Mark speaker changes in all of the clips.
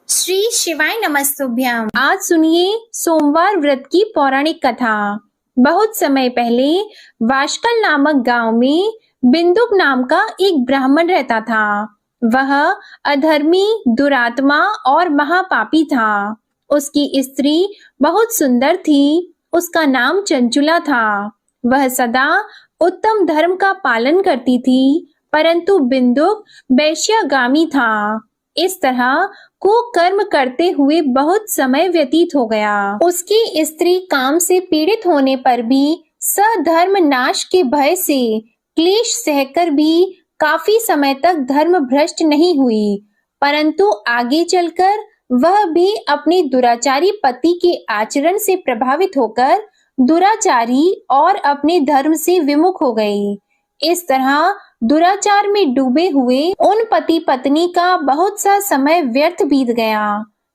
Speaker 1: श्री शिवाय नमस्तुभ्यम।
Speaker 2: आज सुनिए सोमवार व्रत की पौराणिक कथा। बहुत समय पहले वाशकल नामक गांव में बिंदुक नाम का एक ब्राह्मण रहता था। वह अधर्मी, दुरात्मा और महापापी था। उसकी स्त्री बहुत सुंदर थी। उसका नाम चंचुला था। वह सदा उत्तम धर्म का पालन करती थी, परंतु बिंदुक वैश्यागामी था। इस तरह कुकर्म करते हुए बहुत समय व्यतीत हो गया। उसकी स्त्री काम से पीड़ित होने पर भी सधर्म नाश के भय से क्लेश सहकर भी काफी समय तक धर्म भ्रष्ट नहीं हुई, परंतु आगे चलकर वह भी अपने दुराचारी पति के आचरण से प्रभावित होकर दुराचारी और अपने धर्म से विमुख हो गई। इस तरह दुराचार में डूबे हुए उन पति पत्नी का बहुत सा समय व्यर्थ बीत गया।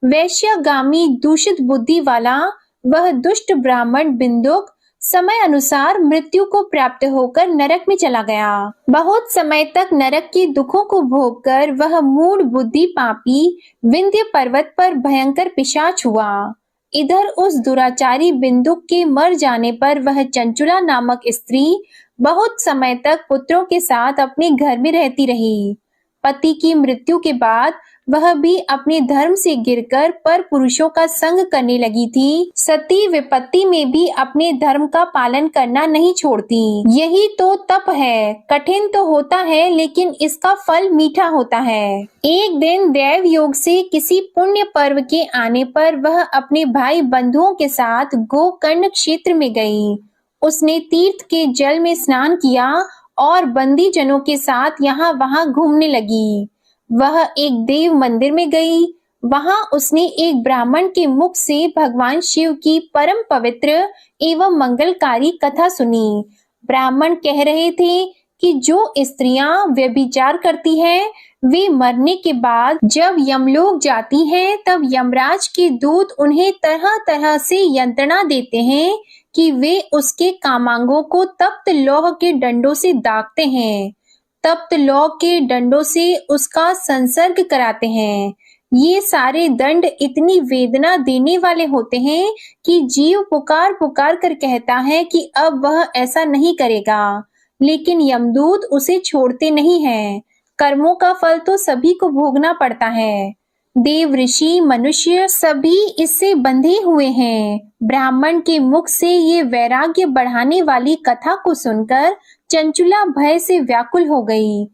Speaker 2: वैश्यागामी दूषित बुद्धि वाला वह दुष्ट ब्राह्मण बिंदुक समय अनुसार मृत्यु को प्राप्त होकर नरक में चला गया। बहुत समय तक नरक के दुखों को भोगकर वह मूढ़ बुद्धि पापी विंध्य पर्वत पर भयंकर पिशाच हुआ। इधर उस दुराचारी बिंदुक के मर जाने पर वह चंचुला नामक स्त्री बहुत समय तक पुत्रों के साथ अपने घर में रहती रही। पति की मृत्यु के बाद वह भी अपने धर्म से गिरकर पर पुरुषों का संग करने लगी थी। सती विपत्ति में भी अपने धर्म का पालन करना नहीं छोड़ती। यही तो तप है। कठिन तो होता है, लेकिन इसका फल मीठा होता है। एक दिन दैव योग से किसी पुण्य पर्व के आने पर वह अपने भाई बंधुओं के साथ गोकर्ण क्षेत्र में गई। उसने तीर्थ के जल में स्नान किया और बंदी जनों के साथ यहाँ वहां घूमने लगी। वह एक देव मंदिर में गई। वहां उसने एक ब्राह्मण के मुख से भगवान शिव की परम पवित्र एवं मंगलकारी कथा सुनी। ब्राह्मण कह रहे थे कि जो स्त्रियां व्यभिचार करती हैं, वे मरने के बाद जब यमलोक जाती हैं, तब यमराज के दूत उन्हें तरह तरह से यंत्रणा देते हैं कि वे उसके कामांगों को तप्त लौह के डंडों से दागते हैं। तप्त लौह के डंडों से उसका संसर्ग कराते हैं। ये सारे दंड इतनी वेदना देने वाले होते हैं कि जीव पुकार पुकार कर कहता है कि अब वह ऐसा नहीं करेगा, लेकिन यमदूत उसे छोड़ते नहीं हैं। कर्मों का फल तो सभी को भोगना पड़ता है। देव, ऋषि, मनुष्य सभी इससे बंधे हुए हैं। ब्राह्मण के मुख से ये वैराग्य बढ़ाने वाली कथा को सुनकर चंचुला भय से व्याकुल हो गई।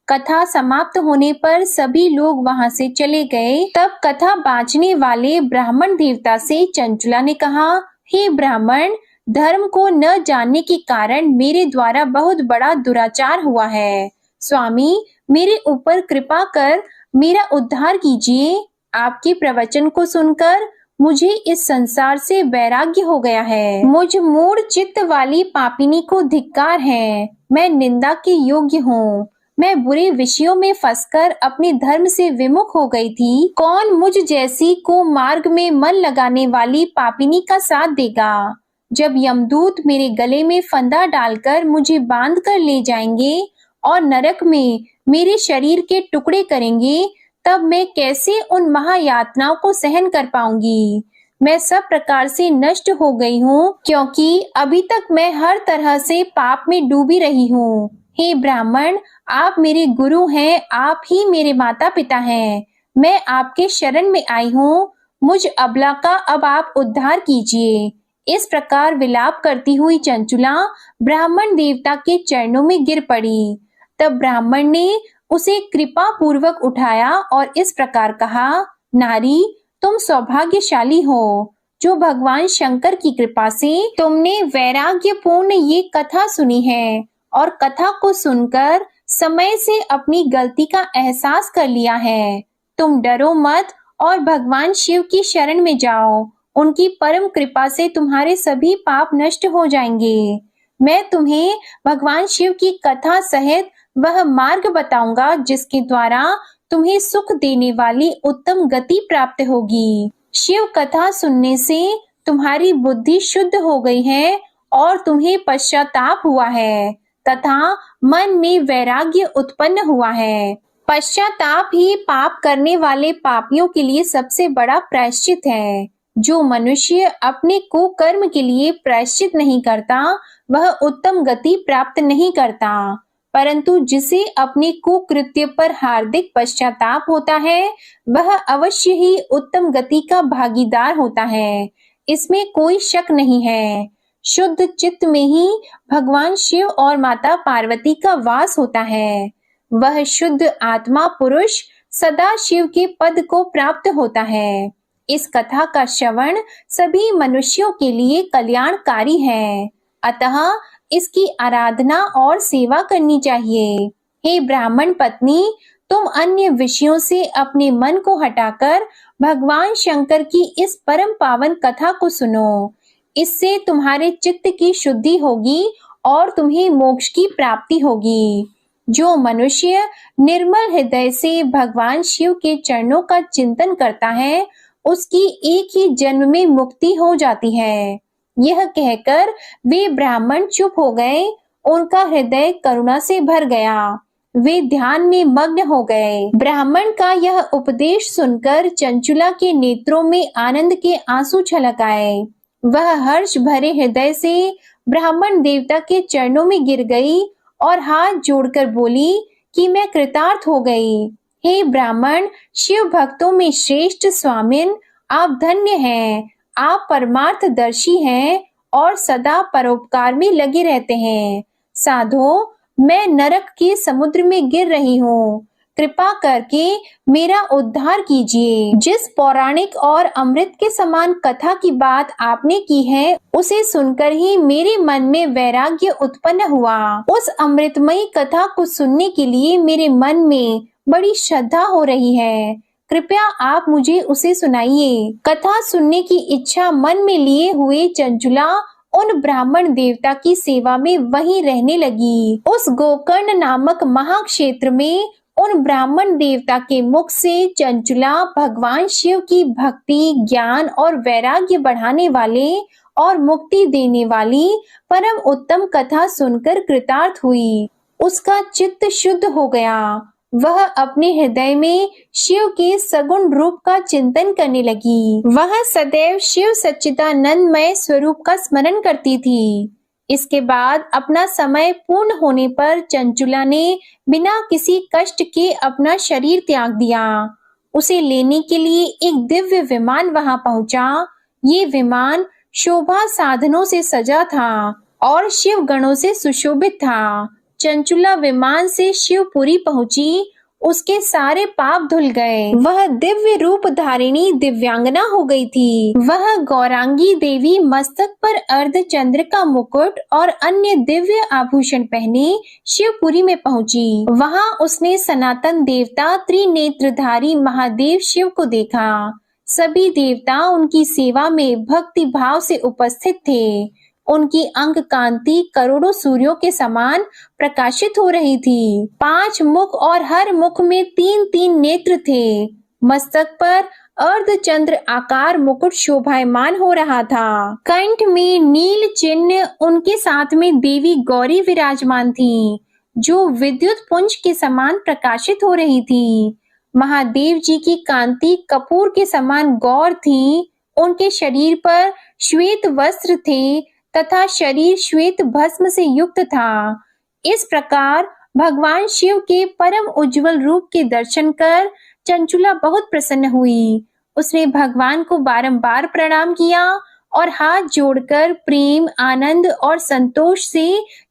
Speaker 2: कथा समाप्त होने पर सभी लोग वहां से चले गए। तब कथा बांचने वाले ब्राह्मण देवता से चंचुला ने कहा, हे ब्राह्मण, धर्म को न जानने के कारण मेरे द्वारा बहुत बड़ा दुराचार हुआ है। स्वामी, मेरे ऊपर कृपा कर मेरा उद्धार कीजिए। आपके प्रवचन को सुनकर मुझे इस संसार से वैराग्य हो गया है। मुझ मूढ़ चित्त वाली पापिनी को धिक्कार है। मैं निंदा के योग्य हूँ। मैं बुरे विषयों में फंसकर अपने धर्म से विमुख हो गई थी। कौन मुझ जैसी को मार्ग में मन लगाने वाली पापिनी का साथ देगा? जब यमदूत मेरे गले में फंदा डालकर मुझे बांध कर ले जाएंगे और नरक में मेरे शरीर के टुकड़े करेंगे, तब मैं कैसे उन महायातनाओं को सहन कर पाऊंगी? मैं सब प्रकार से नष्ट हो गई हूँ, क्योंकि अभी तक मैं हर तरह से पाप में डूबी रही हूँ। हे ब्राह्मण, आप मेरे गुरु हैं, आप ही मेरे माता पिता हैं। मैं आपके शरण में आई हूँ। मुझ अबला का अब आप उद्धार कीजिए। इस प्रकार विलाप करती हुई चंचुला ब्राह्मण देवता के चरणों में गिर पड़ी। तब ब्राह्मण ने उसे कृपा पूर्वक उठाया और इस प्रकार कहा, नारी, तुम सौभाग्यशाली हो, जो भगवान शंकर की कृपा से तुमने वैराग्यपूर्ण ये कथा सुनी है और कथा को सुनकर समय से अपनी गलती का एहसास कर लिया है। तुम डरो मत और भगवान शिव की शरण में जाओ। उनकी परम कृपा से तुम्हारे सभी पाप नष्ट हो जाएंगे। मैं तुम्हें भगवान शिव की कथा सहित वह मार्ग बताऊंगा जिसके द्वारा तुम्हें सुख देने वाली उत्तम गति प्राप्त होगी। शिव कथा सुनने से तुम्हारी बुद्धि शुद्ध हो गई है और तुम्हें पश्चाताप हुआ है तथा मन में वैराग्य उत्पन्न हुआ है। पश्चाताप ही पाप करने वाले पापियों के लिए सबसे बड़ा प्रायश्चित है। जो मनुष्य अपने कुकर्म के लिए प्रायश्चित नहीं करता, वह उत्तम गति प्राप्त नहीं करता, परंतु जिसे अपने कुकृत्य पर हार्दिक पश्चाताप होता है, वह अवश्य ही उत्तम गति का भागीदार होता है। इसमें कोई शक नहीं है। शुद्ध चित्त में ही भगवान शिव और माता पार्वती का वास होता है। वह शुद्ध आत्मा पुरुष सदा शिव के पद को प्राप्त होता है। इस कथा का श्रवण सभी मनुष्यों के लिए कल्याणकारी है, अतः इसकी आराधना और सेवा करनी चाहिए। हे ब्राह्मण पत्नी, तुम अन्य विषयों से अपने मन को हटाकर भगवान शंकर की इस परम पावन कथा को सुनो। इससे तुम्हारे चित्त की शुद्धि होगी और तुम्हें मोक्ष की प्राप्ति होगी। जो मनुष्य निर्मल हृदय से भगवान शिव के चरणों का चिंतन करता है, उसकी एक ही जन्म में मुक्ति हो जाती है। यह कहकर वे ब्राह्मण चुप हो गए। उनका हृदय करुणा से भर गया। वे ध्यान में मग्न हो गए। ब्राह्मण का यह उपदेश सुनकर चंचुला के नेत्रों में आनंद के आंसू छलक आए। वह हर्ष भरे हृदय से ब्राह्मण देवता के चरणों में गिर गई और हाथ जोड़कर बोली कि मैं कृतार्थ हो गई। हे ब्राह्मण, शिव भक्तों में श्रेष्ठ स्वामिन, आप धन्य हैं। आप परमार्थदर्शी हैं और सदा परोपकार में लगे रहते हैं। साधो, मैं नरक के समुद्र में गिर रही हूँ। कृपा करके मेरा उद्धार कीजिए। जिस पौराणिक और अमृत के समान कथा की बात आपने की है, उसे सुनकर ही मेरे मन में वैराग्य उत्पन्न हुआ। उस अमृतमयी कथा को सुनने के लिए मेरे मन में बड़ी श्रद्धा हो रही है। कृपया आप मुझे उसे सुनाइए। कथा सुनने की इच्छा मन में लिए हुए चंचुला उन ब्राह्मण देवता की सेवा में वहीं रहने लगी। उस गोकर्ण नामक महाक्षेत्र में उन ब्राह्मण देवता के मुख से चंचुला भगवान शिव की भक्ति, ज्ञान और वैराग्य बढ़ाने वाले और मुक्ति देने वाली परम उत्तम कथा सुनकर कृतार्थ हुई। उसका चित्त शुद्ध हो गया। वह अपने हृदय में शिव के सगुण रूप का चिंतन करने लगी। वह सदैव शिव सच्चिदानंदमय स्वरूप का स्मरण करती थी। इसके बाद अपना समय पूर्ण होने पर चंचुला ने बिना किसी कष्ट के अपना शरीर त्याग दिया। उसे लेने के लिए एक दिव्य विमान वहां पहुंचा। ये विमान शोभा साधनों से सजा था और शिव गणों से सुशोभित था। चंचुला विमान से शिवपुरी पहुंची। उसके सारे पाप धुल गए। वह दिव्य रूप धारिणी दिव्यांगना हो गई थी। वह गौरांगी देवी मस्तक पर अर्धचंद्र का मुकुट और अन्य दिव्य आभूषण पहने शिवपुरी में पहुंची। वहां उसने सनातन देवता त्रिनेत्रधारी महादेव शिव को देखा। सभी देवता उनकी सेवा में भक्ति भाव से उपस्थित थे। उनकी अंग कांति करोड़ों सूर्यों के समान प्रकाशित हो रही थी। 5 मुख और हर मुख में 3-3 नेत्र थे। मस्तक पर अर्धचंद्र आकार मुकुट शोभायमान हो रहा था। कंठ में नील चिन्ह, उनके साथ में देवी गौरी विराजमान थी, जो विद्युत पुंज के समान प्रकाशित हो रही थी। महादेव जी की कांति कपूर के समान गौर थी। उनके शरीर पर श्वेत वस्त्र थे तथा शरीर श्वेत भस्म से युक्त था। इस प्रकार भगवान शिव के परम उज्जवल रूप के दर्शन कर चंचुला बहुत प्रसन्न हुई। उसने भगवान को बारंबार प्रणाम किया और हाथ जोड़कर प्रेम, आनंद और संतोष से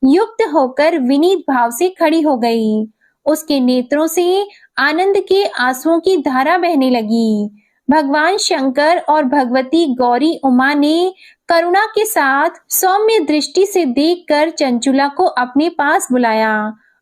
Speaker 2: युक्त होकर विनीत भाव से खड़ी हो गई। उसके नेत्रों से आनंद के आंसुओं की धारा बहने लगी। भगवान शंकर और भगवती गौरी उमा ने करुणा के साथ सौम्य दृष्टि से देखकर चंचुला को अपने पास बुलाया।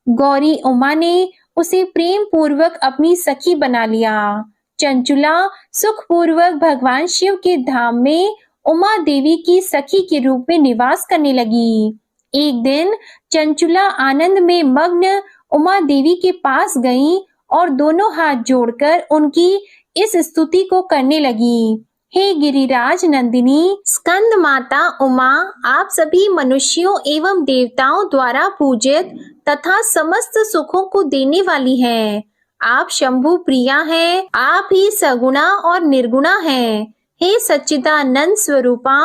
Speaker 2: गौरी उमा ने उसे प्रेम पूर्वक अपनी सखी बना लिया। चंचुला सुख पूर्वक भगवान शिव के धाम में उमा देवी की सखी के रूप में निवास करने लगी। एक दिन चंचुला आनंद में मग्न उमा देवी के पास गई और दोनों हाथ जोड़कर उनकी इस स्तुति को करने लगी। हे गिरिराज नंदिनी, स्कंद माता उमा, आप सभी मनुष्यों एवं देवताओं द्वारा पूजित तथा समस्त सुखों को देने वाली हैं। आप शंभु प्रिया हैं, आप ही सगुणा और निर्गुणा हैं। हे सच्चिदानंद स्वरूपा,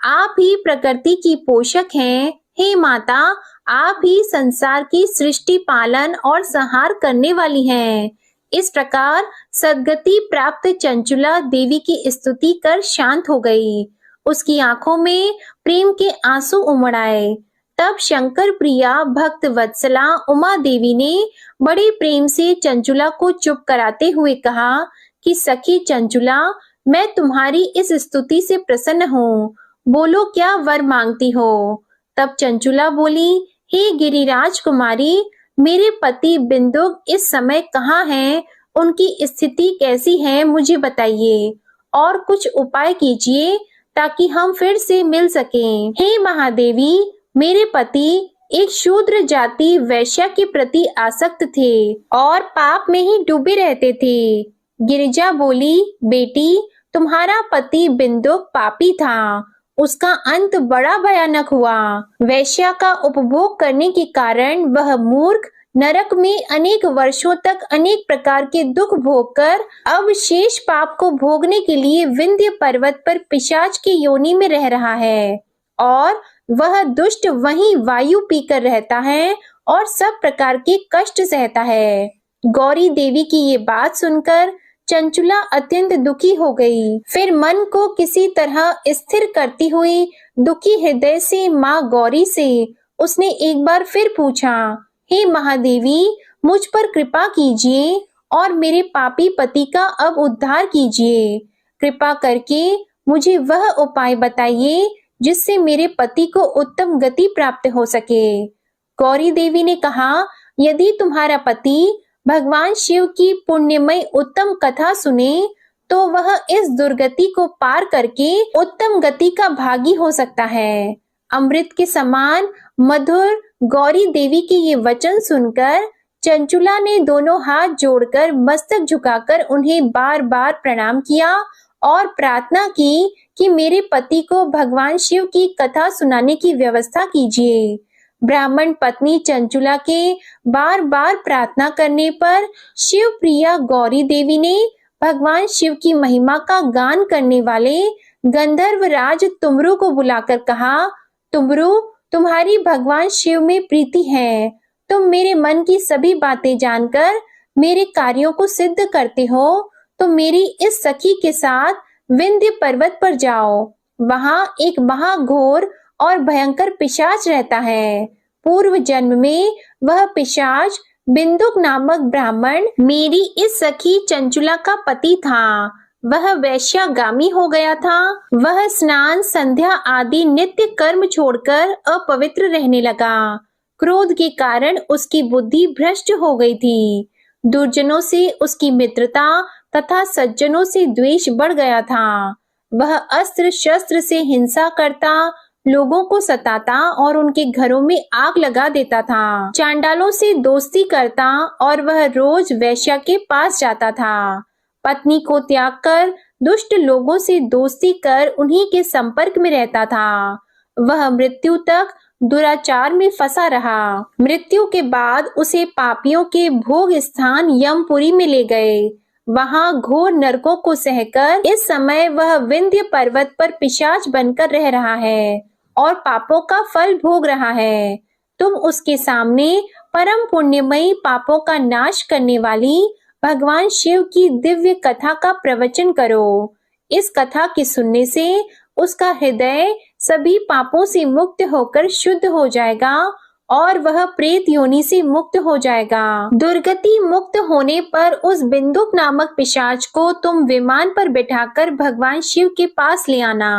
Speaker 2: आप ही प्रकृति की पोषक हैं। हे माता, आप ही संसार की सृष्टि पालन और संहार करने वाली हैं। इस प्रकार सद्गति प्राप्त चंचुला देवी की स्तुति कर शांत हो गई। उसकी आंखों में प्रेम के आंसू उमड़ आए। तब शंकर प्रिया भक्त वत्सला उमा देवी ने बड़े प्रेम से चंचुला को चुप कराते हुए कहा कि सखी चंचुला, मैं तुम्हारी इस स्तुति से प्रसन्न हूँ। बोलो, क्या वर मांगती हो? तब चंचुला बोली, हे गिरिराज कुमारी, मेरे पति बिंदुक इस समय कहाँ हैं? उनकी स्थिति कैसी है, मुझे बताइए और कुछ उपाय कीजिए ताकि हम फिर से मिल सकें। हे महादेवी, मेरे पति एक शूद्र जाति वैश्या के प्रति आसक्त थे और पाप में ही डूबे रहते थे। गिरिजा बोली, बेटी, तुम्हारा पति बिंदुक पापी था। उसका अंत बड़ा भयानक हुआ। वैश्या का उपभोग करने के कारण वह मूर्ख नरक में अनेक वर्षों तक अनेक प्रकार के दुख भोगकर अब शेष पाप को भोगने के लिए विंध्य पर्वत पर पिशाच की योनि में रह रहा है और वह दुष्ट वहीं वायु पीकर रहता है और सब प्रकार के कष्ट सहता है। गौरी देवी की ये बात सुनकर चंचुला अत्यंत दुखी हो गई। फिर मन को किसी तरह स्थिर करती हुई दुखी हृदय से माँ गौरी से उसने एक बार फिर पूछा, हे महादेवी, मुझ पर कृपा कीजिए और मेरे पापी पति का अब उद्धार कीजिए। कृपा करके मुझे वह उपाय बताइए जिससे मेरे पति को उत्तम गति प्राप्त हो सके। गौरी देवी ने कहा, यदि तुम्हारा पति भगवान शिव की पुण्यमय उत्तम कथा सुने तो वह इस दुर्गति को पार करके उत्तम गति का भागी हो सकता है। अमृत के समान मधुर गौरी देवी के ये वचन सुनकर चंचुला ने दोनों हाथ जोड़कर मस्तक झुकाकर उन्हें बार बार प्रणाम किया और प्रार्थना की कि मेरे पति को भगवान शिव की कथा सुनाने की व्यवस्था कीजिए। ब्राह्मण पत्नी चंचुला के बार बार प्रार्थना करने पर शिव प्रिया गौरी देवी ने भगवान शिव की महिमा का गान करने वाले गंधर्व राज तुमरु को बुलाकर कहा, तुमरु, तुम्हारी भगवान शिव में प्रीति है। तुम मेरे मन की सभी बातें जानकर मेरे कार्यों को सिद्ध करते हो, तो मेरी इस सखी के साथ विंध्य पर्वत पर जाओ। वहां एक महाघोर और भयंकर पिशाच रहता है। पूर्व जन्म में वह पिशाच बिंदुक नामक ब्राह्मण मेरी इस सखी चंचुला का पति था। वह वैश्यागामी हो गया था। वह स्नान, संध्या आदि नित्य कर्म छोड़कर अपवित्र रहने लगा। क्रोध के कारण उसकी बुद्धि भ्रष्ट हो गई थी। दुर्जनों से उसकी मित्रता तथा सज्जनों से द्वेष बढ़ गया था। वह अस्त्र शस्त्र से हिंसा करता, लोगों को सताता और उनके घरों में आग लगा देता था। चांडालों से दोस्ती करता और वह रोज वैश्या के पास जाता था। पत्नी को त्याग कर दुष्ट लोगों से दोस्ती कर उन्हीं के संपर्क में रहता था। वह मृत्यु तक दुराचार में फंसा रहा। मृत्यु के बाद उसे पापियों के भोग स्थान यमपुरी में ले गए। वहां घोर नरकों को सहकर इस समय वह विंध्य पर्वत पर पिशाच बनकर रह रहा है और पापों का फल भोग रहा है। तुम उसके सामने परम पुण्यमयी पापों का नाश करने वाली भगवान शिव की दिव्य कथा का प्रवचन करो। इस कथा के सुनने से उसका हृदय सभी पापों से मुक्त होकर शुद्ध हो जाएगा और वह प्रेत योनि से मुक्त हो जाएगा। दुर्गति मुक्त होने पर उस बिंदुक नामक पिशाच को तुम विमान पर बिठाकर भगवान शिव के पास ले आना।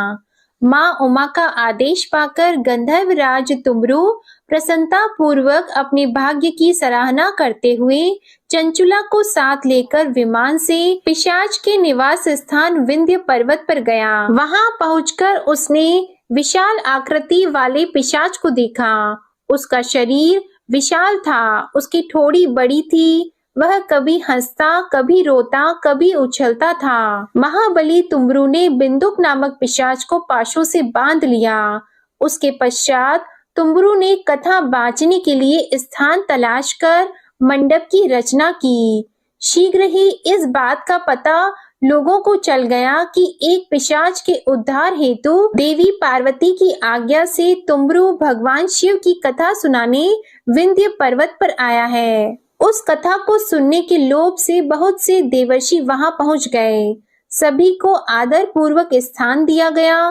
Speaker 2: माँ उमा का आदेश पाकर गंधर्व राज तुमरु प्रसन्नता पूर्वक अपने भाग्य की सराहना करते हुए चंचुला को साथ लेकर विमान से पिशाच के निवास स्थान विंध्य पर्वत पर गया। वहां पहुंचकर उसने विशाल आकृति वाले पिशाच को देखा। उसका शरीर विशाल था, उसकी ठोड़ी बड़ी थी। वह कभी हंसता, कभी रोता, कभी उछलता था। महाबली तुमरु ने बिंदुक नामक पिशाच को पाशों से बांध लिया। उसके पश्चात तुमरु ने कथा बांचने के लिए स्थान तलाश कर मंडप की रचना की। शीघ्र ही इस बात का पता लोगों को चल गया कि एक पिशाच के उद्धार हेतु देवी पार्वती की आज्ञा से तुमरू भगवान शिव की कथा सुनाने विंध्य पर्वत पर आया है। उस कथा को सुनने के लोभ से बहुत से देवर्षि वहां पहुंच गए। सभी को आदर पूर्वक स्थान दिया गया।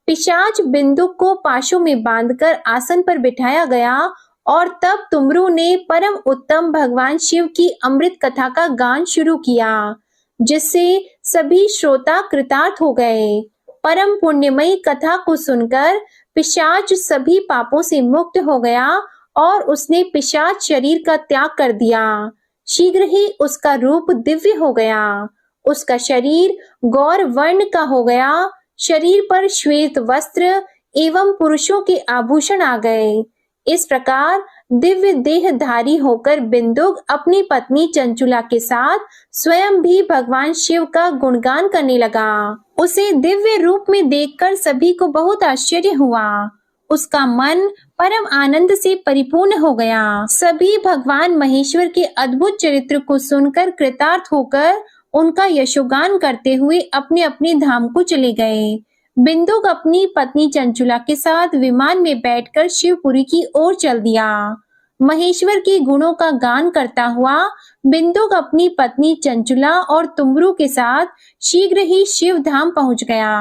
Speaker 2: पिशाच बिंदुक को पाशों में बांधकर आसन पर बिठाया गया और तब तुमरू ने परम उत्तम भगवान शिव की अमृत कथा का गान शुरू किया, जिससे सभी श्रोता कृतार्थ हो गए। परम पुण्यमयी कथा को सुनकर पिशाच सभी पापों से मुक्त हो गया और उसने पिशाच शरीर का त्याग कर दिया। शीघ्र ही उसका रूप दिव्य हो गया। उसका शरीर गौर वर्ण का हो गया। शरीर पर श्वेत वस्त्र एवं पुरुषों के आभूषण आ गए। इस प्रकार दिव्य देहधारी होकर बिंदुक अपनी पत्नी चंचुला के साथ स्वयं भी भगवान शिव का गुणगान करने लगा। उसे दिव्य रूप में देखकर सभी को बहुत आश्चर्य हुआ। उसका मन परम आनंद से परिपूर्ण हो गया। सभी भगवान महेश्वर के अद्भुत चरित्र को सुनकर कृतार्थ होकर उनका यशोगान करते हुए अपने अपने धाम को चले गए। बिंदुक अपनी पत्नी चंचुला के साथ विमान में बैठकर शिवपुरी की ओर चल दिया। महेश्वर के गुणों का गान करता हुआ बिंदुक अपनी पत्नी चंचुला और तुमरू के साथ शीघ्र ही शिव धाम पहुंच गया।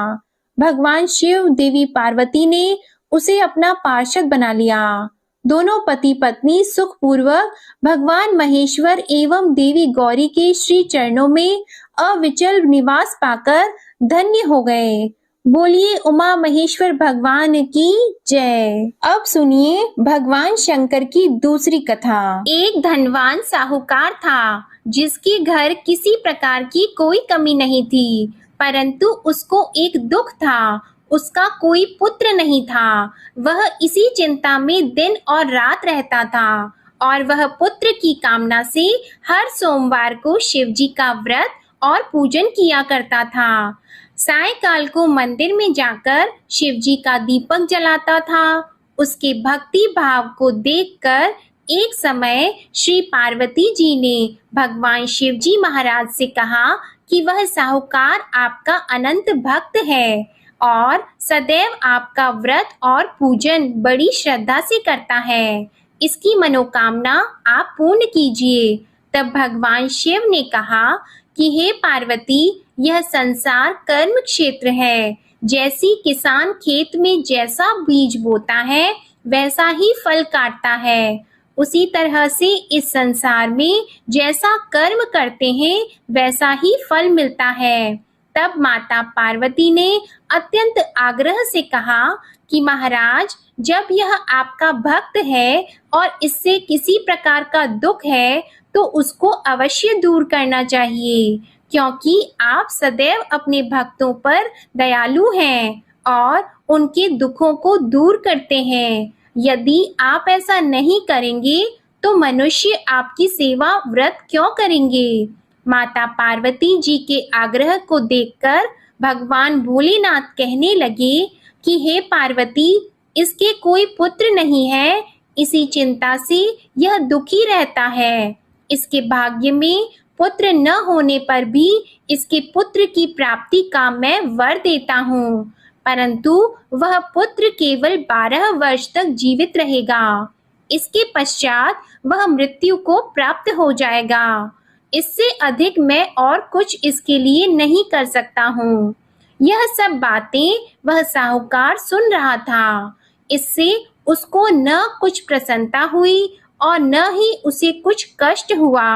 Speaker 2: भगवान शिव देवी पार्वती ने उसे अपना पार्षद बना लिया। दोनों पति पत्नी सुखपूर्वक भगवान महेश्वर एवं देवी गौरी के श्री चरणों में अविचल निवास पाकर धन्य हो गए। बोलिए उमा महेश्वर भगवान की जय। अब सुनिए भगवान शंकर की दूसरी कथा।
Speaker 1: एक धनवान साहूकार था, जिसके घर किसी प्रकार की कोई कमी नहीं थी, परंतु उसको एक दुख था। उसका कोई पुत्र नहीं था। वह इसी चिंता में दिन और रात रहता था और वह पुत्र की कामना से हर सोमवार को शिवजी का व्रत और पूजन किया करता था। सायंकाल को मंदिर में जाकर शिवजी का दीपक जलाता था। उसके भक्ति भाव को देखकर एक समय श्री पार्वती जी ने भगवान शिवजी महाराज से कहा कि वह साहूकार आपका अनंत भक्त है और सदैव आपका व्रत और पूजन बड़ी श्रद्धा से करता है। इसकी मनोकामना आप पूर्ण कीजिए। तब भगवान शिव ने कहा कि हे पार्वती, यह संसार कर्म क्षेत्र है। जैसी किसान खेत में जैसा बीज बोता है वैसा ही फल काटता है, उसी तरह से इस संसार में जैसा कर्म करते हैं वैसा ही फल मिलता है। तब माता पार्वती ने अत्यंत आग्रह से कहा कि महाराज, जब यह आपका भक्त है और इससे किसी प्रकार का दुख है तो उसको अवश्य दूर करना चाहिए, क्योंकि आप सदैव अपने भक्तों पर दयालु हैं और उनके दुखों को दूर करते हैं। यदि आप ऐसा नहीं करेंगे तो मनुष्य आपकी सेवा व्रत क्यों करेंगे? माता पार्वती जी के आग्रह को देखकर भगवान भोलेनाथ कहने लगे कि हे पार्वती, इसके कोई पुत्र नहीं है, इसी चिंता से यह दुखी रहता है। इसके भाग्य में पुत्र न होने पर भी इसके पुत्र की प्राप्ति का मैं वर देता हूँ, परंतु वह पुत्र केवल 12 वर्ष तक जीवित रहेगा। इसके पश्चात वह मृत्यु को प्राप्त हो जाएगा। इससे अधिक मैं और कुछ इसके लिए नहीं कर सकता हूँ। यह सब बातें वह साहूकार सुन रहा था। इससे उसको न कुछ प्रसन्नता हुई और न ही उसे कुछ कष्ट हुआ।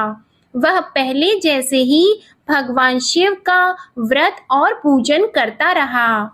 Speaker 1: वह पहले जैसे ही भगवान शिव का व्रत और पूजन करता रहा।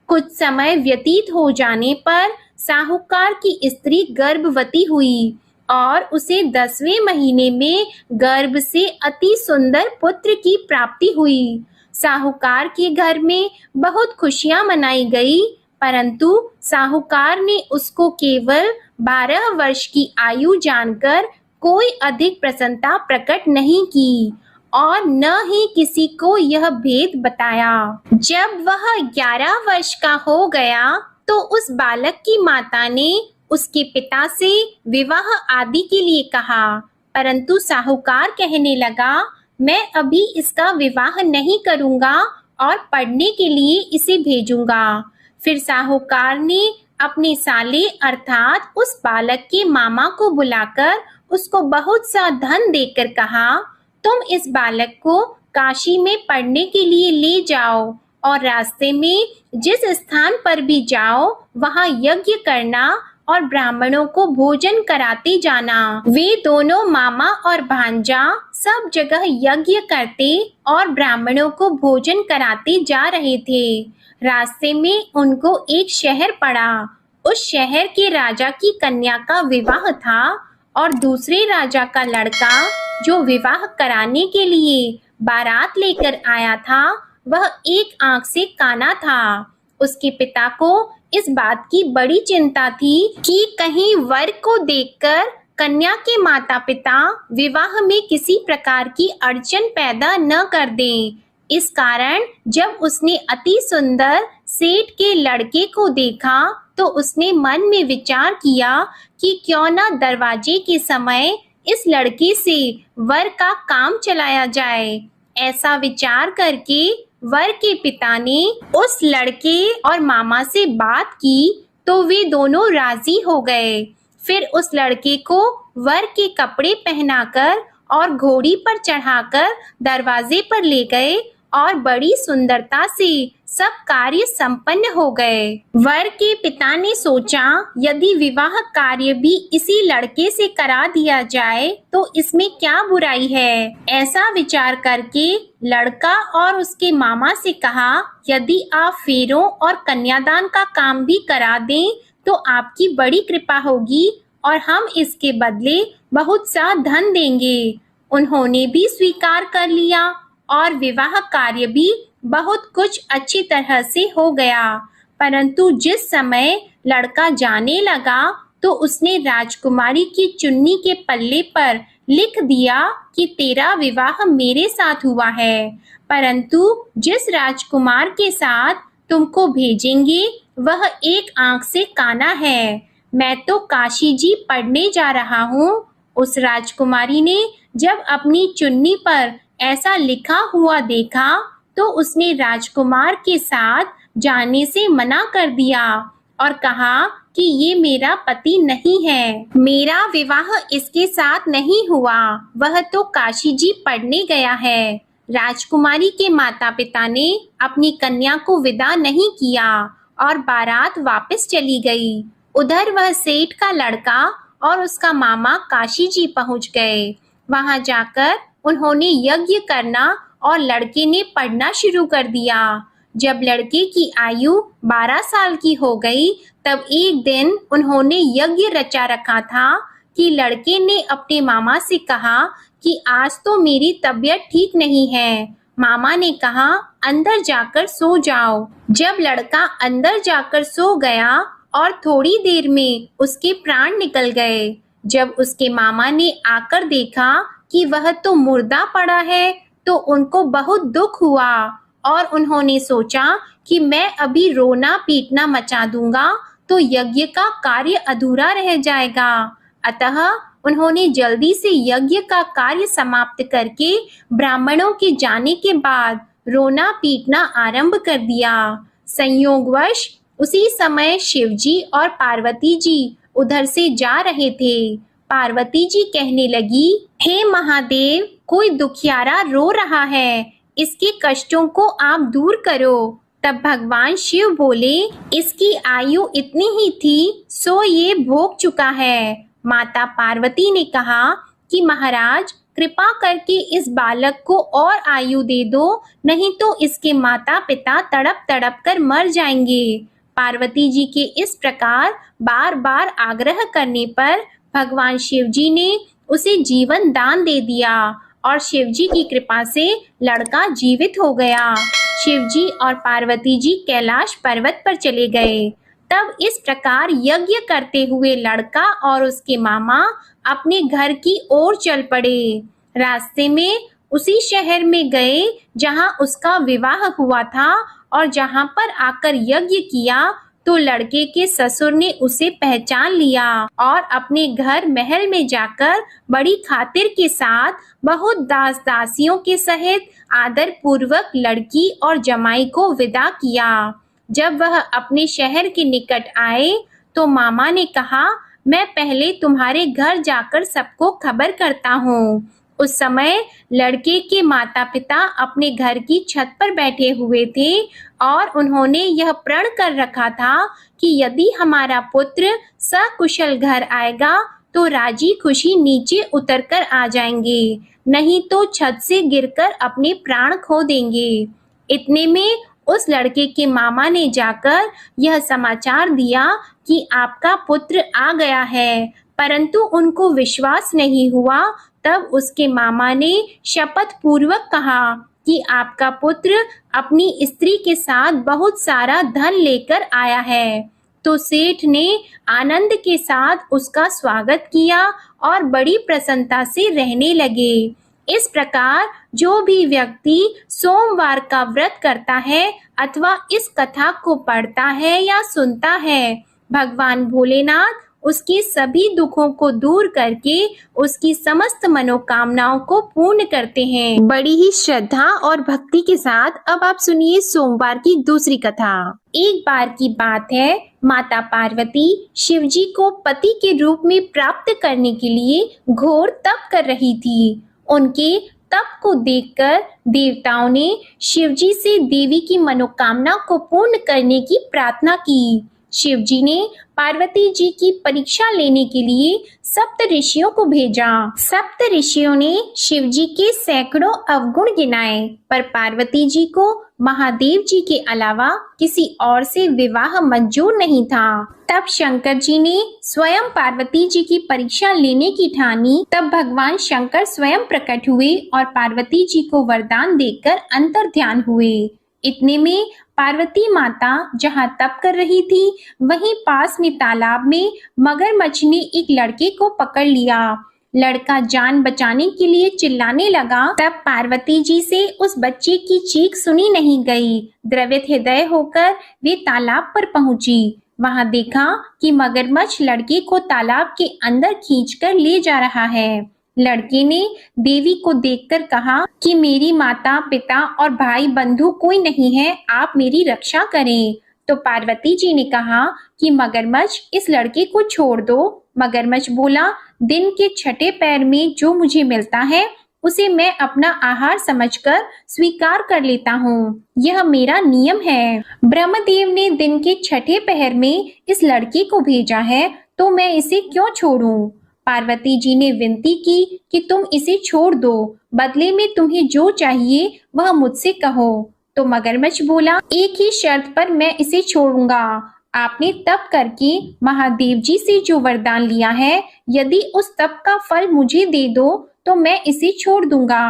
Speaker 1: कुछ समय व्यतीत हो जाने पर साहूकार की स्त्री गर्भवती हुई और उसे 10वें महीने में गर्भ से अति सुंदर पुत्र की प्राप्ति हुई। साहूकार के घर में बहुत खुशियां मनाई गई, परंतु साहूकार ने उसको केवल 12 वर्ष की आयु जानकर कोई अधिक प्रसन्नता प्रकट नहीं की और न ही किसी को यह भेद बताया। जब वह 11 वर्ष का हो गया तो उस बालक की माता ने उसके पिता से विवाह आदि के लिए कहा, परंतु साहूकार कहने लगा मैं अभी इसका विवाह नहीं करूंगा और पढ़ने के लिए इसे भेजूंगा। फिर साहूकार ने अपने साले अर्थात उस बालक के मामा को बुलाकर उसको बहुत सा धन देकर कहा, तुम इस बालक को काशी में पढ़ने के लिए ले जाओ और रास्ते में जिस स्थान पर भी जाओ वहां यज्ञ करना और ब्राह्मणों को भोजन कराते जाना। वे दोनों मामा और भांजा सब जगह यज्ञ करते और ब्राह्मणों को भोजन कराते जा रहे थे। रास्ते में उनको एक शहर पड़ा। उस शहर के राजा की कन्या का विवाह था और दूसरे राजा का लड़का जो विवाह कराने के लिए बारात लेकर आया था वह एक आंख से काना था। उसके पिता को इस बात की बड़ी चिंता थी कि कहीं वर को देखकर कन्या के माता पिता विवाह में किसी प्रकार की अड़चन पैदा न कर दें। इस कारण जब उसने अति सुंदर सेठ के लड़के को देखा तो उसने मन में विचार किया कि क्यों न दरवाजे के समय इस लड़के से वर का काम चलाया जाए। ऐसा विचार करके वर के पिता ने उस लड़के और मामा से बात की तो वे दोनों राजी हो गए। फिर उस लड़के को वर के कपड़े पहनाकर और घोड़ी पर चढ़ाकर दरवाजे पर ले गए और बड़ी सुंदरता से सब कार्य संपन्न हो गए। वर के पिता ने सोचा यदि विवाह कार्य भी इसी लड़के से करा दिया जाए तो इसमें क्या बुराई है। ऐसा विचार करके लड़का और उसके मामा से कहा, यदि आप फेरों और कन्यादान का काम भी करा दें तो आपकी बड़ी कृपा होगी और हम इसके बदले बहुत सा धन देंगे। उन्होंने भी स्वीकार कर लिया और विवाह कार्य भी बहुत कुछ अच्छी तरह से हो गया। परंतु जिस समय लड़का जाने लगा तो उसने राजकुमारी की चुन्नी के पल्ले पर लिख दिया कि तेरा विवाह मेरे साथ हुआ है, परंतु जिस राजकुमार के साथ तुमको भेजेंगे वह एक आंख से काना है। मैं तो काशी जी पढ़ने जा रहा हूँ। उस राजकुमारी ने जब अपनी चुन्नी पर ऐसा लिखा हुआ देखा तो उसने राजकुमार के साथ जाने से मना कर दिया और कहा कि ये मेरा पति नहीं है, मेरा विवाह इसके साथ नहीं हुआ, वह तो काशी जी पढ़ने गया है। राजकुमारी के माता पिता ने अपनी कन्या को विदा नहीं किया और बारात वापस चली गई। उधर वह सेठ का लड़का और उसका मामा काशी जी पहुंच गए। वहां जाकर उन्होंने यज्ञ करना और लड़के ने पढ़ना शुरू कर दिया। जब लड़के की आयु 12 साल की हो गई तब एक दिन उन्होंने यज्ञ रचा रखा था कि लड़के ने अपने मामा से कहा कि आज तो मेरी तबीयत ठीक नहीं है। मामा ने कहा अंदर जाकर सो जाओ। जब लड़का अंदर जाकर सो गया और थोड़ी देर में उसके प्राण निकल गए। जब उसके मामा ने आकर देखा कि वह तो मुर्दा पड़ा है तो उनको बहुत दुख हुआ और उन्होंने सोचा कि मैं अभी रोना पीटना मचा दूंगा तो यज्ञ का कार्य अधूरा रह जाएगा। अतः उन्होंने जल्दी से यज्ञ का कार्य समाप्त करके ब्राह्मणों के जाने के बाद रोना पीटना आरंभ कर दिया। संयोगवश उसी समय शिवजी और पार्वती जी उधर से जा रहे थे। पार्वती जी कहने लगी, हे महादेव, कोई दुखियारा रो रहा है, इसके कष्टों को आप दूर करो। तब भगवान शिव बोले, इसकी आयु इतनी ही थी सो ये भोग चुका है। माता पार्वती ने कहा कि महाराज कृपा करके इस बालक को और आयु दे दो, नहीं तो इसके माता पिता तड़प तड़प कर मर जाएंगे। पार्वती जी के इस प्रकार बार बार आग्रह करने पर भगवान शिव जी ने उसे जीवन दान दे दिया और शिव जी की कृपा से लड़का जीवित हो गया। शिव जी और पार्वती जी कैलाश पर्वत पर चले गए। तब इस प्रकार यज्ञ करते हुए लड़का और उसके मामा अपने घर की ओर चल पड़े। रास्ते में उसी शहर में गए जहां उसका विवाह हुआ था और जहां पर आकर यज्ञ किया तो लड़के के ससुर ने उसे पहचान लिया और अपने घर महल में जाकर बड़ी खातिर के साथ बहुत दास दासियों के सहित आदर पूर्वक लड़की और जमाई को विदा किया। जब वह अपने शहर के निकट आए तो मामा ने कहा, मैं पहले तुम्हारे घर जाकर सबको खबर करता हूँ। उस समय लड़के के माता पिता अपने घर की छत पर बैठे हुए थे और उन्होंने यह प्रण कर रखा था कि यदि हमारा पुत्र सकुशल घर आएगा तो राजी खुशी नीचे उतरकर आ जाएंगे, नहीं तो छत से गिरकर अपने प्राण खो देंगे। इतने में उस लड़के के मामा ने जाकर यह समाचार दिया कि आपका पुत्र आ गया है, परंतु उनको विश्वास नहीं हुआ। तब उसके मामा ने शपथ पूर्वक कहा कि आपका पुत्र अपनी स्त्री के साथ बहुत सारा धन लेकर आया है। तो सेठ ने आनंद के साथ उसका स्वागत किया और बड़ी प्रसन्नता से रहने लगे। इस प्रकार जो भी व्यक्ति सोमवार का व्रत करता है अथवा इस कथा को पढ़ता है या सुनता है, भगवान भोलेनाथ उसके सभी दुखों को दूर करके उसकी समस्त मनोकामनाओं को पूर्ण करते हैं।
Speaker 2: बड़ी ही श्रद्धा और भक्ति के साथ अब आप सुनिए सोमवार की दूसरी कथा।
Speaker 1: एक बार की बात है, माता पार्वती शिवजी को पति के रूप में प्राप्त करने के लिए घोर तप कर रही थी। उनके तप को देखकर देवताओं ने शिवजी से देवी की मनोकामना को पूर्ण करने की प्रार्थना की। शिवजी ने पार्वती जी की परीक्षा लेने के लिए सप्त ऋषियों को भेजा। सप्त ऋषियों ने शिवजी के सैकड़ों अवगुण गिनाए, पर पार्वती जी को महादेव जी के अलावा किसी और से विवाह मंजूर नहीं था। तब शंकर जी ने स्वयं पार्वती जी की परीक्षा लेने की ठानी। तब भगवान शंकर स्वयं प्रकट हुए और पार्वती जी को वरदान देकर अंतर्ध्यान हुए। इतने में पार्वती माता जहाँ तप कर रही थी, वहीं पास में तालाब में मगरमच्छ ने एक लड़के को पकड़ लिया। लड़का जान बचाने के लिए चिल्लाने लगा। तब पार्वती जी से उस बच्चे की चीख सुनी नहीं गई। द्रवित हृदय होकर वे तालाब पर पहुंची। वहां देखा कि मगरमच्छ लड़के को तालाब के अंदर खींचकर ले जा रहा है। लड़के ने देवी को देखकर कहा कि मेरी माता पिता और भाई बंधु कोई नहीं है, आप मेरी रक्षा करें। तो पार्वती जी ने कहा कि मगरमच्छ इस लड़के को छोड़ दो। मगरमच्छ बोला, दिन के छठे पैर में जो मुझे मिलता है उसे मैं अपना आहार समझकर स्वीकार कर लेता हूँ, यह मेरा नियम है। ब्रह्मदेव ने दिन के छठे पहर में इस लड़के को भेजा है, तो मैं इसे क्यों छोड़ूं? पार्वती जी ने विनती की कि तुम इसे छोड़ दो, बदले में तुम्हें जो चाहिए वह मुझसे कहो। तो मगरमच्छ बोला, एक ही शर्त पर मैं इसे छोड़ूंगा। आपने तप करके महादेव जी से जो वरदान लिया है, यदि उस तप का फल मुझे दे दो तो मैं इसे छोड़ दूंगा।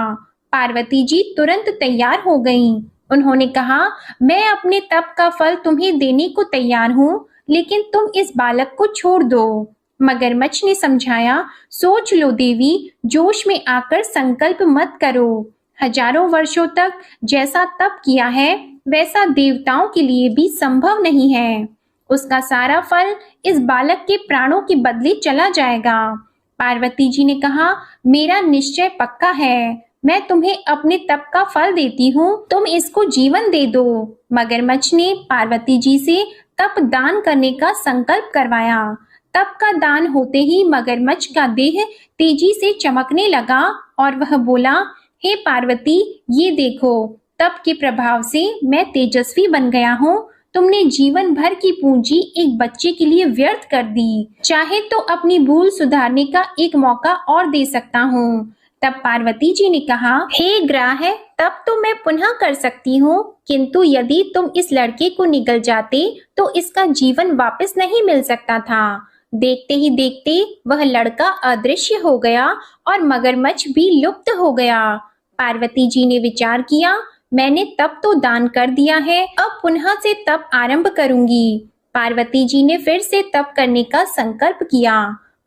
Speaker 1: पार्वती जी तुरंत तैयार हो गईं। उन्होंने कहा, मैं अपने तप का फल तुम्हें देने को तैयार हूँ, लेकिन तुम इस बालक को छोड़ दो। मगरमच्छ ने समझाया, सोच लो देवी, जोश में आकर संकल्प मत करो। हजारों वर्षों तक जैसा तप किया है वैसा देवताओं के लिए भी संभव नहीं है। उसका सारा फल इस बालक के प्राणों के बदले चला जाएगा। पार्वती जी ने कहा, मेरा निश्चय पक्का है, मैं तुम्हें अपने तप का फल देती हूँ, तुम इसको जीवन दे दो। मगरमच्छ ने पार्वती जी से तप दान करने का संकल्प करवाया। तप का दान होते ही मगरमच्छ का देह तेजी से चमकने लगा और वह बोला, हे पार्वती, ये देखो, तप के प्रभाव से मैं तेजस्वी बन गया हूँ। तुमने जीवन भर की पूंजी एक बच्चे के लिए व्यर्थ कर दी। चाहे तो अपनी भूल सुधारने का एक मौका और दे सकता हूँ। तब पार्वती जी ने कहा, हे ग्राह, तब तो मैं पुनः कर सकती हूँ, किंतु यदि तुम इस लड़के को निगल जाते तो इसका जीवन वापस नहीं मिल सकता था। देखते ही देखते वह लड़का अदृश्य हो गया और मगरमच्छ भी लुप्त हो गया। पार्वती जी ने विचार किया, मैंने तप तो दान कर दिया है, अब पुनः से तप आरंभ करूंगी। पार्वती जी ने फिर से तप करने का संकल्प किया।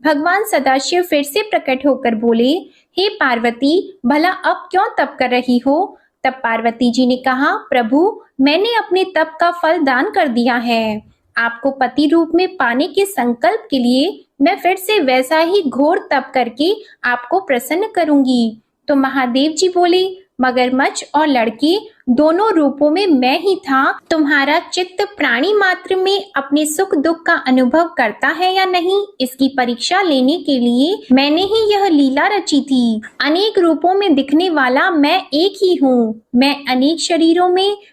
Speaker 1: भगवान सदाशिव फिर से प्रकट होकर बोले, हे पार्वती, भला अब क्यों तप कर रही हो? तब पार्वती जी ने कहा, प्रभु, मैंने अपने तप का फल दान कर दिया है। आपको पति रूप में पाने के संकल्प के लिए मैं फिर से वैसा ही घोर तप करके आपको प्रसन्न करूंगी। तो महादेव जी बोले, मगरमच्छ और लड़के दोनों रूपों में मैं ही था। तुम्हारा चित्त प्राणी मात्र में अपने सुख दुख का अनुभव करता है या नहीं, इसकी परीक्षा लेने के लिए मैंने ही यह लीला रची थी। अनेक रूपों में दिखने वाला मैं एक ही हूँ। मैं अनेक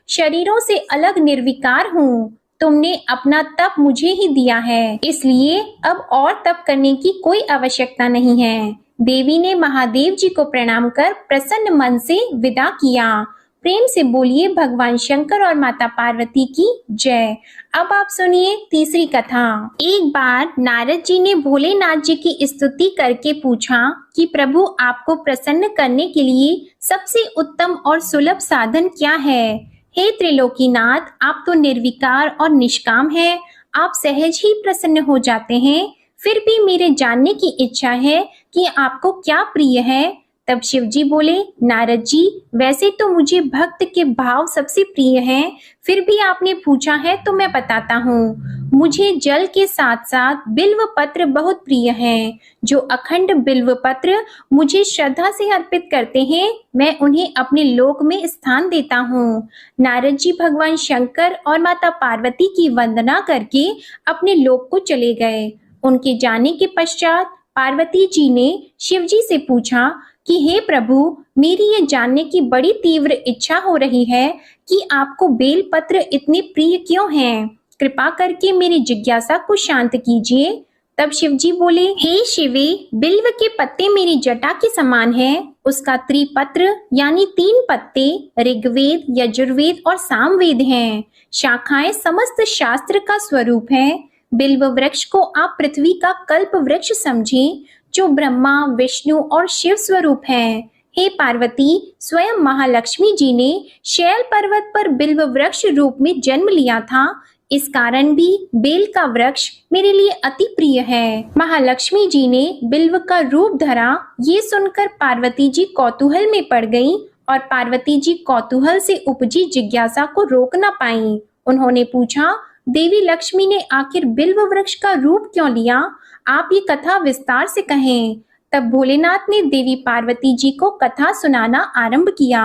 Speaker 1: शरीरों से अलग निर्विकार हूँ। तुमने अपना तप मुझे ही दिया है, इसलिए अब और तप करने की कोई आवश्यकता नहीं है। देवी ने महादेव जी को प्रणाम कर प्रसन्न मन से विदा किया। प्रेम से बोलिए भगवान शंकर और माता पार्वती की जय। अब आप सुनिए तीसरी कथा। एक बार नारद जी ने भोलेनाथ जी की स्तुति करके पूछा कि प्रभु, आपको प्रसन्न करने के लिए सबसे उत्तम और सुलभ साधन क्या है? हे त्रिलोकीनाथ, आप तो निर्विकार और निष्काम हैं। आप सहज ही प्रसन्न हो जाते हैं। फिर भी मेरे जानने की इच्छा है कि आपको क्या प्रिय है। तब शिव जी बोले, नारद जी, वैसे तो मुझे भक्त के भाव सबसे प्रिय हैं, फिर भी आपने पूछा है तो मैं बताता हूँ। मुझे जल के साथ साथ बिल्व पत्र बहुत प्रिय हैं। जो अखंड बिल्व पत्र मुझे श्रद्धा से अर्पित करते हैं, मैं उन्हें अपने लोक में स्थान देता हूँ। नारद जी भगवान शंकर और माता पार्वती की वंदना करके अपने लोक को चले गए। उनके जाने के पश्चात पार्वती जी ने शिव जी से पूछा कि हे प्रभु, मेरी ये जानने की बड़ी तीव्र इच्छा हो रही है कि आपको बेल पत्र इतने प्रिय क्यों हैं? कृपा करके मेरी जिज्ञासा को शांत कीजिए। तब शिव जी बोले, हे शिवे, बिल्व के पत्ते मेरी जटा के समान हैं। उसका त्रिपत्र यानी 3 पत्ते ऋग्वेद, यजुर्वेद और सामवेद हैं। शाखाएं समस्त शास्त्र का स्वरूप है। बिल्व वृक्ष को आप पृथ्वी का कल्प वृक्ष समझें, जो ब्रह्मा, विष्णु और शिव स्वरूप है। हे पार्वती, स्वयं महालक्ष्मी जी ने शैल पर्वत पर बिल्व वृक्ष रूप में जन्म लिया था। इस कारण भी बेल का वृक्ष मेरे लिए अति प्रिय है। महालक्ष्मी जी ने बिल्व का रूप धरा। ये सुनकर पार्वती जी कौतूहल में पड़ गईं और पार्वती जी कौतूहल से उपजी जिज्ञासा को रोक न पाईं। उन्होंने पूछा, देवी लक्ष्मी ने आखिर बिल्व वृक्ष का रूप क्यों लिया? आप ये कथा विस्तार से कहें। तब भोलेनाथ ने देवी पार्वती जी को कथा सुनाना आरंभ किया।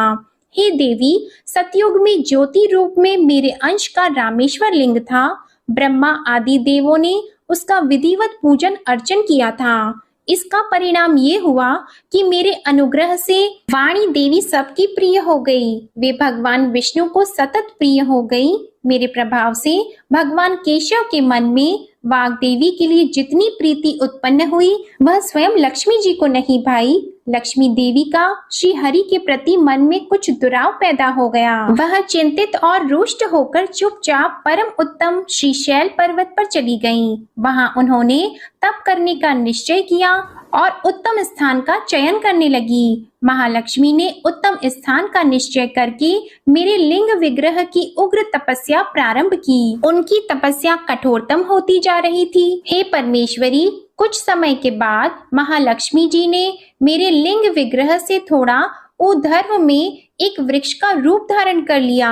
Speaker 1: हे देवी, सतयुग में ज्योति रूप में मेरे अंश का रामेश्वर लिंग था। ब्रह्मा आदि देवों ने उसका विधिवत पूजन अर्चन किया था। इसका परिणाम ये हुआ कि मेरे अनुग्रह से वाणी देवी सबकी प्रिय हो गई। वे भगवान विष्णु को सतत प्रिय हो गई। मेरे प्रभाव से भगवान केशव के मन में वाग देवी के लिए जितनी प्रीति उत्पन्न हुई, वह स्वयं लक्ष्मी जी को नहीं भाई। लक्ष्मी देवी का श्री हरि के प्रति मन में कुछ दुराव पैदा हो गया। वह चिंतित और रुष्ट होकर चुपचाप परम उत्तम श्री शैल पर्वत पर चली गईं। वहां उन्होंने तप करने का निश्चय किया और उत्तम स्थान का चयन करने लगी। महालक्ष्मी ने उत्तम स्थान का निश्चय करके मेरे लिंग विग्रह की उग्र तपस्या प्रारंभ की। उनकी तपस्या कठोरतम होती जा रही थी। हे परमेश्वरी, कुछ समय के बाद महालक्ष्मी जी ने मेरे लिंग विग्रह से थोड़ा ऊर्ध्व में एक वृक्ष का रूप धारण कर लिया।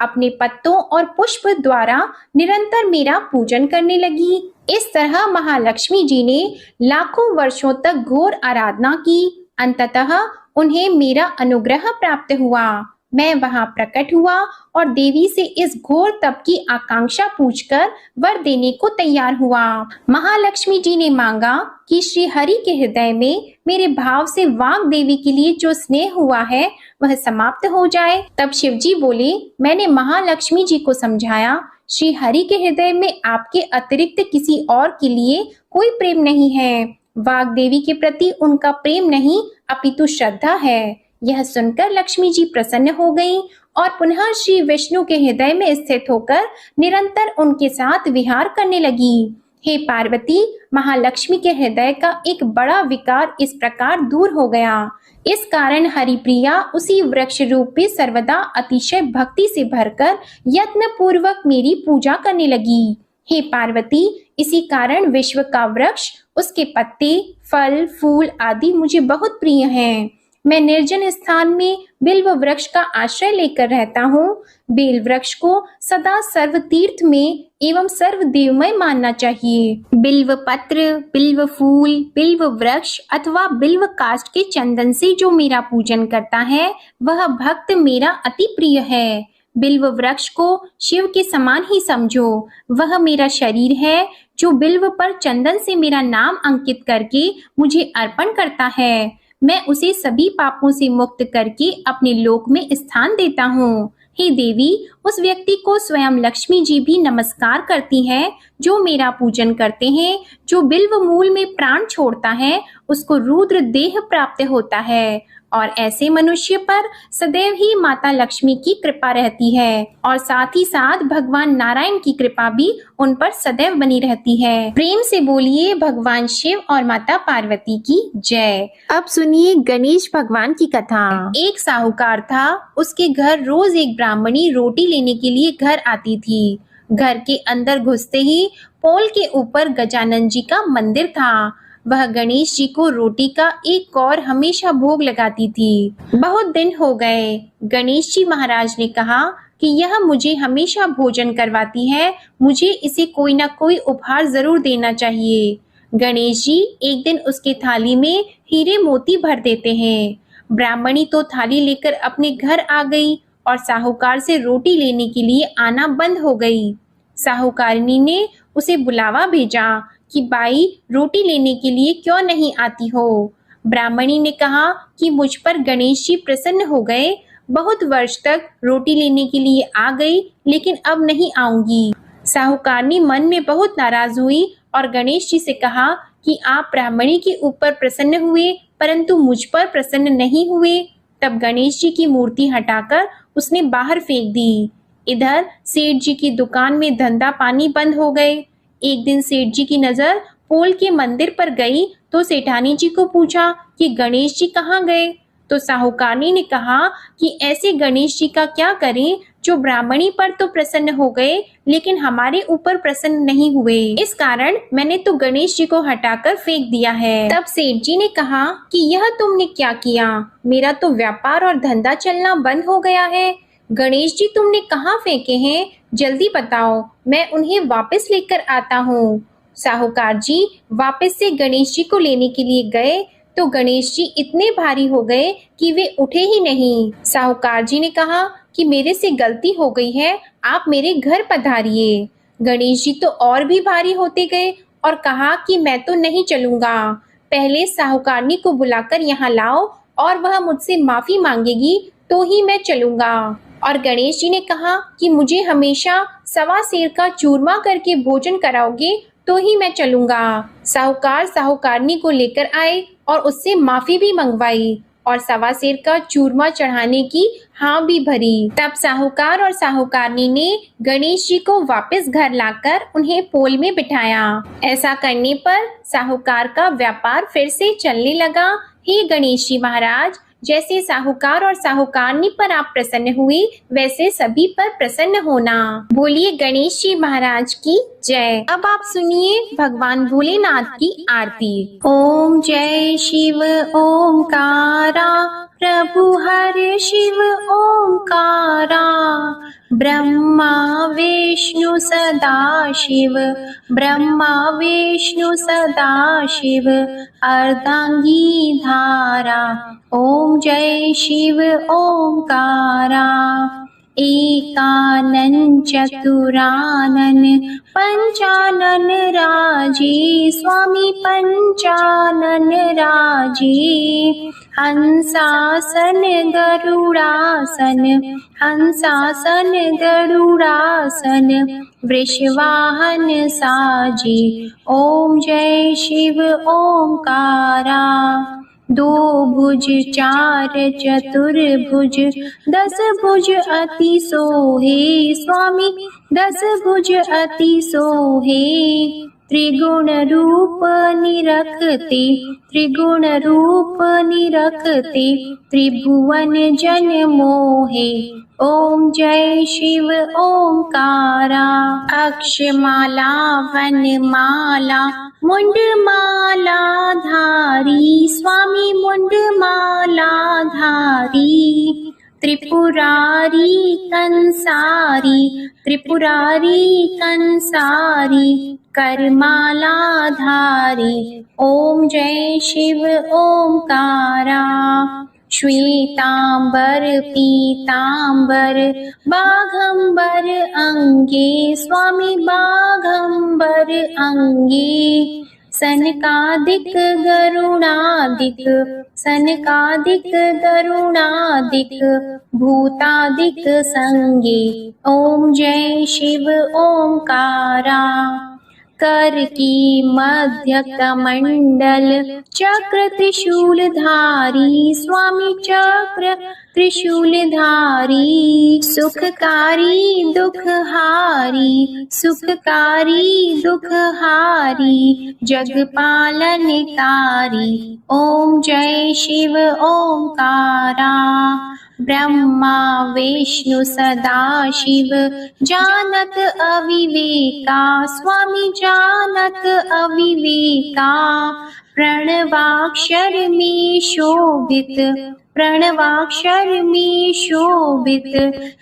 Speaker 1: अपने पत्तों और पुष्प द्वारा निरंतर मेरा पूजन करने लगी। इस तरह महालक्ष्मी जी ने लाखों वर्षों तक घोर आराधना की। अंततः उन्हें मेरा अनुग्रह प्राप्त हुआ। मैं वहां प्रकट हुआ और देवी से इस घोर तप की आकांक्षा पूछकर वर देने को तैयार हुआ। महालक्ष्मी जी ने मांगा कि श्री हरि के हृदय में मेरे भाव से वाग देवी के लिए जो स्नेह हुआ है वह समाप्त हो जाए। तब शिव जी बोले, मैंने महालक्ष्मी जी को समझाया, श्री हरि के हृदय में आपके अतिरिक्त किसी और के लिए कोई प्रेम नहीं है। वाग देवी के प्रति उनका प्रेम नहीं अपितु श्रद्धा है। यह सुनकर लक्ष्मी जी प्रसन्न हो गईं और पुनः श्री विष्णु के हृदय में स्थित होकर निरंतर उनके साथ विहार करने लगी। हे पार्वती, महालक्ष्मी के हृदय का एक बड़ा विकार इस प्रकार दूर हो गया। इस कारण हरिप्रिया उसी वृक्ष रूप में सर्वदा अतिशय भक्ति से भरकर यत्न पूर्वक मेरी पूजा करने लगी। हे पार्वती, इसी कारण विश्व का वृक्ष, उसके पत्ते, फल, फूल आदि मुझे बहुत प्रिय हैं।
Speaker 2: मैं निर्जन स्थान में बिल्व वृक्ष का आश्रय लेकर रहता हूँ। बेल वृक्ष को सदा सर्व तीर्थ में एवं सर्व देवमय मानना चाहिए।
Speaker 1: बिल्व पत्र, बिल्व फूल, बिल्व वृक्ष अथवा बिल्व काष्ठ के चंदन से जो मेरा पूजन करता है वह भक्त मेरा अति प्रिय है। बिल्व वृक्ष को शिव के समान ही समझो। वह मेरा शरीर है जो बिल्व पर चंदन से मेरा नाम अंकित करके मुझे अर्पण करता है। मैं उसे सभी पापों से मुक्त करके अपने लोक में स्थान देता हूँ। हे देवी, उस व्यक्ति को स्वयं लक्ष्मी जी भी नमस्कार करती है जो मेरा पूजन करते हैं। जो बिल्व मूल में प्राण छोड़ता है उसको रुद्र देह प्राप्त होता है और ऐसे मनुष्य पर सदैव ही माता लक्ष्मी की कृपा रहती है और साथ ही साथ भगवान नारायण की कृपा भी उन पर सदैव बनी रहती है। प्रेम से बोलिए भगवान शिव और माता पार्वती की जय।
Speaker 2: अब सुनिए गणेश भगवान की कथा।
Speaker 1: एक साहूकार था, उसके घर रोज एक ब्राह्मणी रोटी लेने के लिए घर आती थी। घर के अंदर घुसते ही पोल के ऊपर गजानन जी का मंदिर था। वह गणेश जी को रोटी का एक कौर हमेशा भोग लगाती थी। बहुत दिन हो गए। गणेश जी महाराज ने कहा कि यह मुझे हमेशा भोजन करवाती है, मुझे इसे कोई ना कोई उपहार जरूर देना चाहिए। गणेश जी एक दिन उसके थाली में हीरे मोती भर देते हैं। ब्राह्मणी तो थाली लेकर अपने घर आ गई और साहूकार से रोटी लेने के लिए आना बंद हो गई। साहूकारिनी ने उसे बुलावा भेजा कि बाई, रोटी लेने के लिए क्यों नहीं आती हो। ब्राह्मणी ने कहा कि मुझ पर गणेश जी प्रसन्न हो गए, बहुत वर्ष तक रोटी लेने के लिए आ गई लेकिन अब नहीं आऊंगी। साहूकारनी मन में बहुत नाराज हुई और गणेश जी से कहा कि आप ब्राह्मणी के ऊपर प्रसन्न हुए परंतु मुझ पर प्रसन्न नहीं हुए। तब गणेश जी की मूर्ति हटाकर उसने बाहर फेंक दी। इधर सेठ जी की दुकान में धंधा पानी बंद हो गए। एक दिन सेठ जी की नजर पोल के मंदिर पर गई तो सेठानी जी को पूछा कि गणेश जी कहाँ गए। तो साहूकारनी ने कहा कि ऐसे गणेश जी का क्या करें जो ब्राह्मणी पर तो प्रसन्न हो गए लेकिन हमारे ऊपर प्रसन्न नहीं हुए। इस कारण मैंने तो गणेश जी को हटाकर फेंक दिया है। तब सेठ जी ने कहा कि यह तुमने क्या किया, मेरा तो व्यापार और धंधा चलना बंद हो गया है। गणेश जी तुमने कहाँ फेंके हैं, जल्दी बताओ, मैं उन्हें वापस लेकर आता हूँ। साहूकार जी वापस से गणेश जी को लेने के लिए गए तो गणेश जी इतने भारी हो गए कि वे उठे ही नहीं। साहूकार जी ने कहा कि मेरे से गलती हो गई है, आप मेरे घर पधारिए। गणेश जी तो और भी भारी होते गए और कहा कि मैं तो नहीं चलूंगा, पहले साहूकारनी को बुलाकर यहाँ लाओ और वह मुझसे माफी मांगेगी तो ही मैं चलूंगा। और गणेश जी ने कहा कि मुझे हमेशा सवा सेर का चूरमा करके भोजन कराओगे तो ही मैं चलूंगा। साहूकार साहूकारनी को लेकर आए और उससे माफी भी मंगवाई और सवा सेर का चूरमा चढ़ाने की हाँ भी भरी। तब साहूकार और साहूकारनी ने गणेश जी को वापस घर लाकर उन्हें पोल में बिठाया। ऐसा करने पर साहूकार का व्यापार फिर से चलने लगा। हे गणेश जी महाराज, जैसे साहूकार और साहूकारनी पर आप प्रसन्न हुए वैसे सभी पर प्रसन्न होना। बोलिए गणेश जी महाराज की जय। अब आप सुनिए भगवान भोलेनाथ की आरती। ओम जय शिव ओमकारा, प्रभु हर शिव ओमकारा, ब्रह्मा विष्णु सदा शिव, ब्रह्मा विष्णु सदा शिव, अर्धांगी धारा। ओम जय शिव ओमकारा, एकानन चतुरानन, पंचानन राजे, स्वामी पंचानन राजे, हंसासन गरुड़ासन, हंसासन गरुड़ासन, वृषवाहन साजे। ओम जय शिव ओमकारा, दो भुज चार चतुर्भुज, 10 भुज अति सोहे, स्वामी 10 भुज अति सोहे। त्रिगुण रूप निरखते, त्रिगुण रूप निरखते, त्रिभुवन जन मोहे। ओम जय शिव ओंकारा। अक्षमाला वनमाला मुंडमाला धारी, स्वामी मुंडमाला धारी। त्रिपुरारी कंसारी, त्रिपुरारी कंसारी, करमाला धारी। ओम जय शिव ओंकारा। श्वेतांबर पीतांबर बाघंबर अंगे, स्वामी बाघंबर अंगे। सनकादिक गरुणादिक, सनकादिक गरुणादिक, भूतादिक संगे। ओम जय शिव ओंकारा। कर की मध्य कमंडल चक्र त्रिशूलधारी, स्वामी चक्र त्रिशूलधारी। सुखकारी दुखहारी, सुखकारी दुखहारी, जगपालनकारी। ओम जय शिव ओंकारा। ब्रह्मा विष्णु सदाशिव जानत अविवेका, स्वामी जानत अविवेका। प्रणवाक्षर में शोभित, प्रणवाक्षर में शोभित,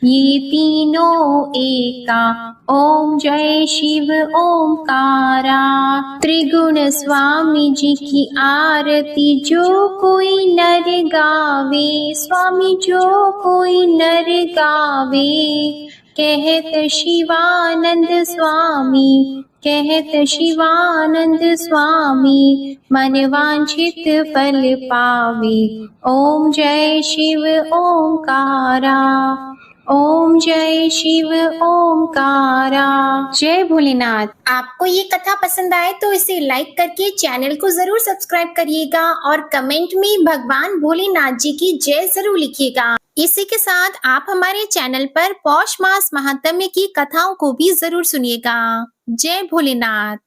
Speaker 1: ये तीनों एका। ओम जय शिव ओंकारा। त्रिगुण स्वामी जी की आरती जो कोई नर गावे, स्वामी जो कोई नर गावे। कहत शिवानंद स्वामी, कहत शिवानंद स्वामी, मन वांछित फल पावे। ओम जय शिव ओंकारा। ओम जय शिव ओंकारा। जय भोलेनाथ। आपको ये कथा पसंद आए तो इसे लाइक करके चैनल को जरूर सब्सक्राइब करिएगा और कमेंट में भगवान भोलेनाथ जी की जय जरूर लिखिएगा। इसी के साथ आप हमारे चैनल पर पौष मास महात्म्य की कथाओं को भी जरूर सुनिएगा। जय भोलेनाथ।